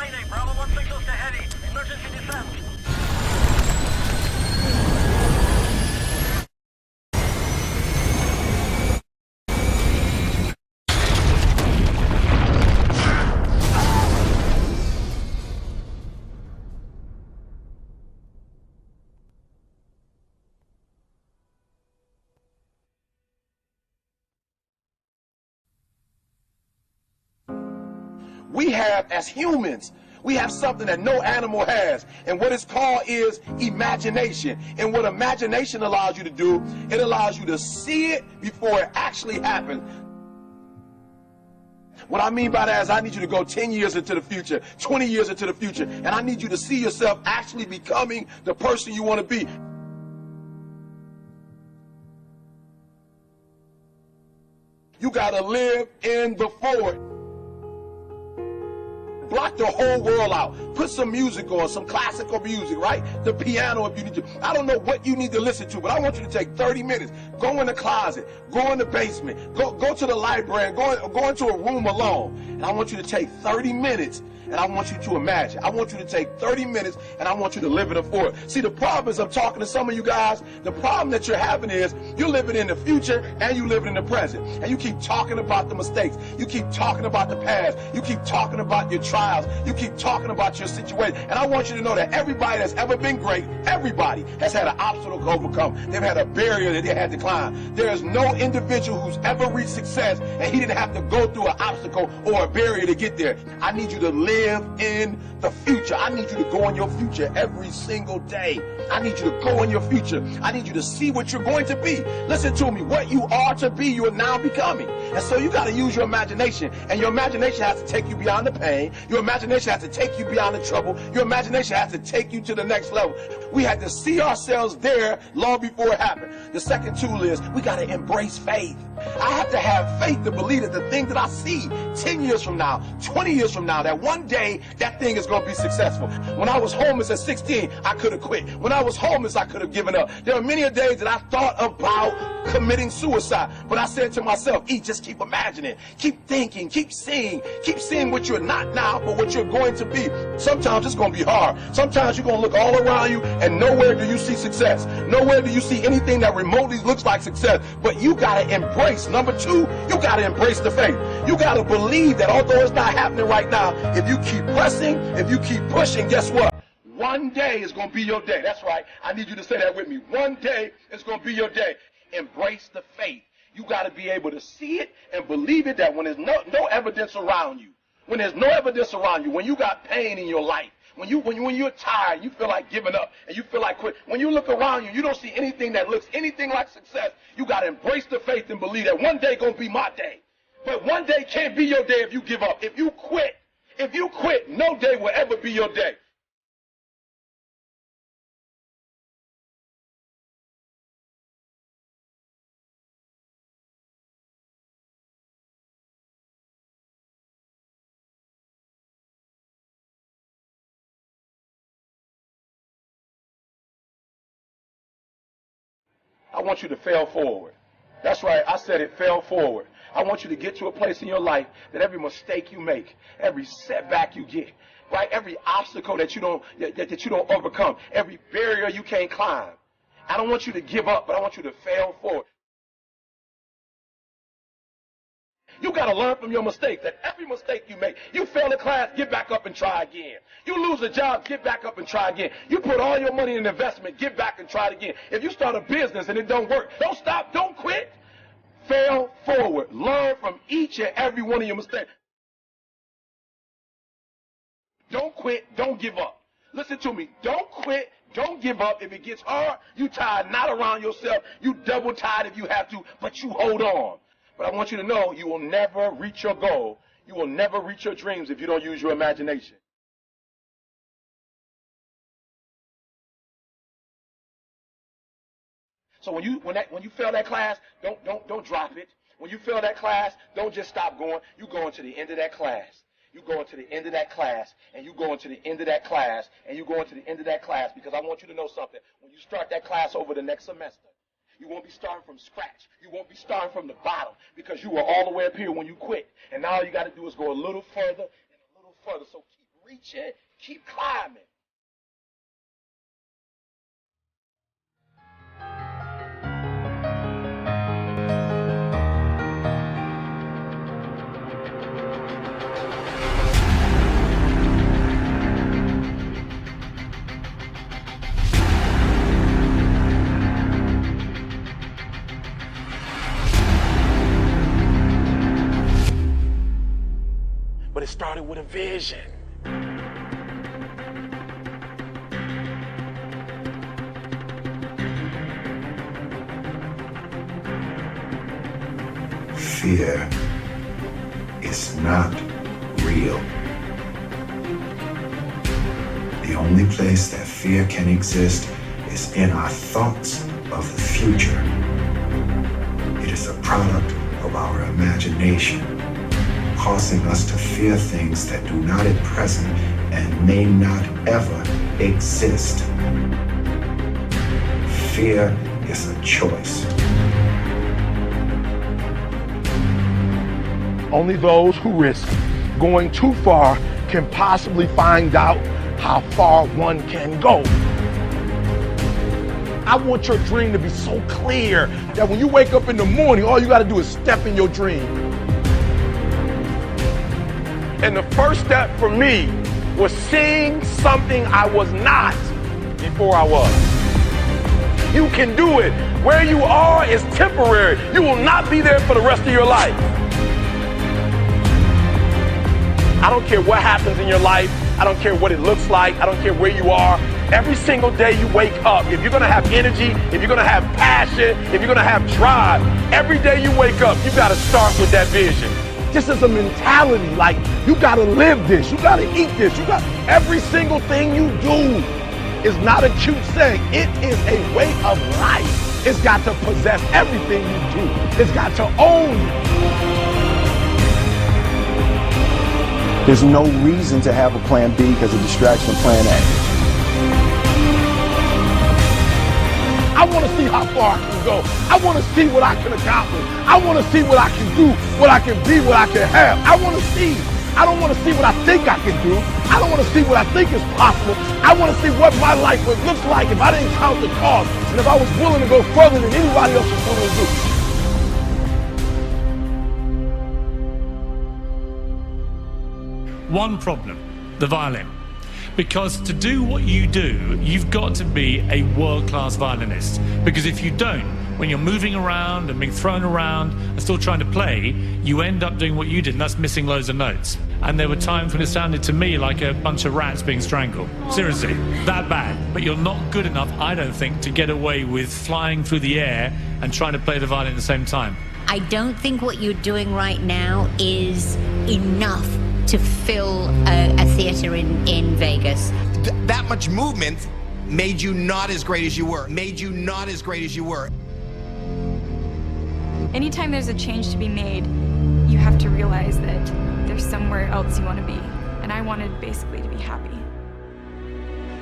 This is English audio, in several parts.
Mayday, Bravo 160 to heavy. Emergency descent. We have, as humans, we have something that no animal has. And what it's called is imagination. And what imagination allows you to do, it allows you to see it before it actually happens. What I mean by that is I need you to go 10 years into the future, 20 years into the future, and I need you to see yourself actually becoming the person you want to be. You got to live in the forward. Block the whole world out. Put some music on, some classical music, right? The piano if you need to. I don't know what you need to listen to, but I want you to take 30 minutes. Go in the closet. Go in the basement. Go to the library. Go into a room alone. And I want you to take 30 minutes and I want you to imagine. I want you to take 30 minutes and I want you to live in the forward. See, the problem is I'm talking to some of you guys. The problem that you're having is you're living in the future and you're living in the present. And you keep talking about the mistakes. You keep talking about the past. You keep talking about your trials. You keep talking about your situation. And I want you to know that everybody that's ever been great, everybody has had an obstacle to overcome. They've had a barrier that they had to climb. There is no individual who's ever reached success and he didn't have to go through an obstacle or a barrier to get there. I need you to live in the future. I need you to go in your future every single day. I need you to go in your future. I need you to see what you're going to be. Listen to me. What you are to be, you are now becoming. And so you got to use your imagination. And your imagination has to take you beyond the pain. Your imagination has to take you beyond the trouble. Your imagination has to take you to the next level. We had to see ourselves there long before it happened. The second tool is we got to embrace faith. I have to have faith to believe that the thing that I see 10 years from now, 20 years from now, that one day that thing is going to be successful. When I was homeless at 16, I could have quit. When I was homeless, I could have given up. There are many days that I thought about committing suicide. But I said to myself, just keep imagining, keep thinking, keep seeing what you're not now, but what you're going to be. Sometimes it's going to be hard. Sometimes you're going to look all around you and nowhere do you see success. Nowhere do you see anything that remotely looks like success. But you got to embrace. Number two, you got to embrace the faith. You got to believe that although it's not happening right now, if you keep pressing, if you keep pushing, guess what? One day is going to be your day. That's right. I need you to say that with me. One day is going to be your day. Embrace the faith. You got to be able to see it and believe it, that when there's no evidence around you, when there's no evidence around you, when you got pain in your life, when you're tired, you feel like giving up and you feel like quit. When you look around you, you don't see anything that looks anything like success. You got to embrace the faith and believe that one day going to be my day. But one day can't be your day if you give up. If you quit, no day will ever be your day. I want you to fail forward. That's right, I said it, fail forward. I want you to get to a place in your life that every mistake you make, every setback you get, right, every obstacle that you don't overcome, every barrier you can't climb. I don't want you to give up, but I want you to fail forward. You got to learn from your mistakes, that every mistake you make, you fail a class, get back up and try again. You lose a job, get back up and try again. You put all your money in investment, get back and try it again. If you start a business and it don't work, don't stop, don't quit. Fail forward. Learn from each and every one of your mistakes. Don't quit, don't give up. Listen to me, don't quit, don't give up. If it gets hard, you tired, not around yourself, you double tired if you have to, but you hold on. But I want you to know you will never reach your goal. You will never reach your dreams if you don't use your imagination. So when you fail that class, don't drop it. When you fail that class, don't just stop going. You go into the end of that class. You go into the end of that class, and you go into the end of that class, and you go into the end of that class, because I want you to know something. When you start that class over the next semester, you won't be starting from scratch. You won't be starting from the bottom, because you were all the way up here when you quit. And now all you got to do is go a little further and a little further. So keep reaching, keep climbing. But it started with a vision. Fear is not real. The only place that fear can exist is in our thoughts of the future. It is a product of our imagination, causing us to fear things that do not at present and may not ever exist. Fear is a choice. Only those who risk going too far can possibly find out how far one can go. I want your dream to be so clear that when you wake up in the morning, all you gotta do is step in your dream. And the first step for me was seeing something I was not before I was. You can do it. Where you are is temporary. You will not be there for the rest of your life. I don't care what happens in your life. I don't care what it looks like. I don't care where you are. Every single day you wake up, if you're gonna have energy, if you're gonna have passion, if you're gonna have drive, every day you wake up, you gotta start with that vision. This is a mentality, like you gotta live this, you gotta eat this, you got every single thing you do is not a cute saying. It is a way of life. It's got to possess everything you do. It's got to own you. There's no reason to have a plan B because of distraction of plan A. I want to see how far I can go. I want to see what I can accomplish. I want to see what I can do, what I can be, what I can have. I want to see. I don't want to see what I think I can do. I don't want to see what I think is possible. I want to see what my life would look like if I didn't count the cost and if I was willing to go further than anybody else was willing to do. One problem, the violin. Because to do what you do, you've got to be a world-class violinist. Because if you don't, when you're moving around and being thrown around and still trying to play, you end up doing what you did, and that's missing loads of notes. And there were times when it sounded to me like a bunch of rats being strangled. Seriously, that bad. But you're not good enough, I don't think, to get away with flying through the air and trying to play the violin at the same time. I don't think what you're doing right now is enough to fill a theater in Vegas. That much movement made you not as great as you were. Anytime there's a change to be made, you have to realize that there's somewhere else you want to be. And I wanted basically to be happy.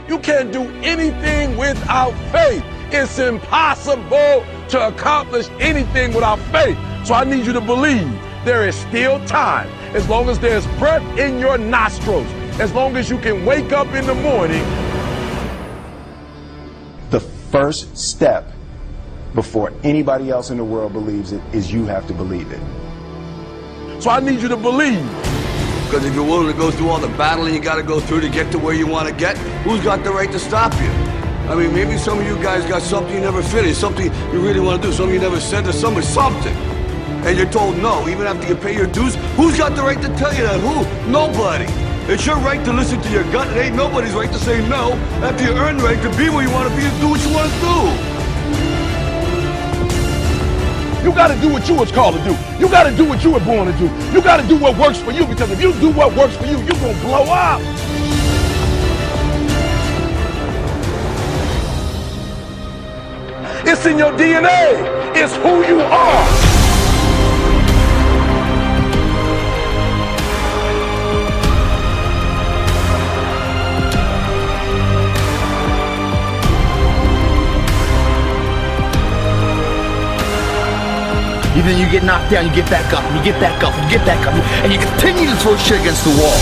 You can't do anything without faith. It's impossible to accomplish anything without faith. So I need you to believe there is still time. As long as there's breath in your nostrils, as long as you can wake up in the morning. The first step before anybody else in the world believes it is you have to believe it. So I need you to believe. Because if you're willing to go through all the battling you got to go through to get to where you want to get, who's got the right to stop you? I mean, maybe some of you guys got something you never finished, something you really want to do, something you never said to somebody, something. And you're told no, even after you pay your dues. Who's got the right to tell you that? Who? Nobody. It's your right to listen to your gut. It ain't nobody's right to say no after you earn the right to be where you want to be and do what you want to do. You got to do what you was called to do. You got to do what you were born to do. You got to do what works for you, because if you do what works for you, you're going to blow up. It's in your DNA. It's who you are. Then you get knocked down, you get back up, and you get back up, and you get back up, and you continue to throw shit against the wall.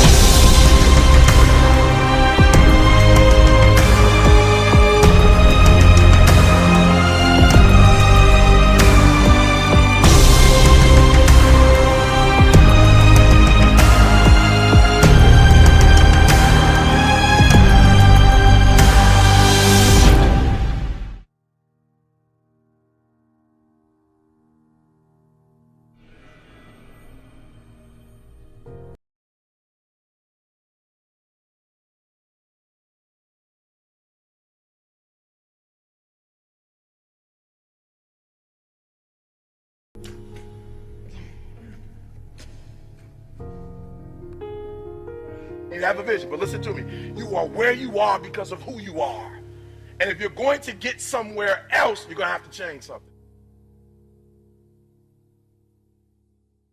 mean, have a vision, but listen to me. You are where you are because of who you are. And if you're going to get somewhere else, you're going to have to change something.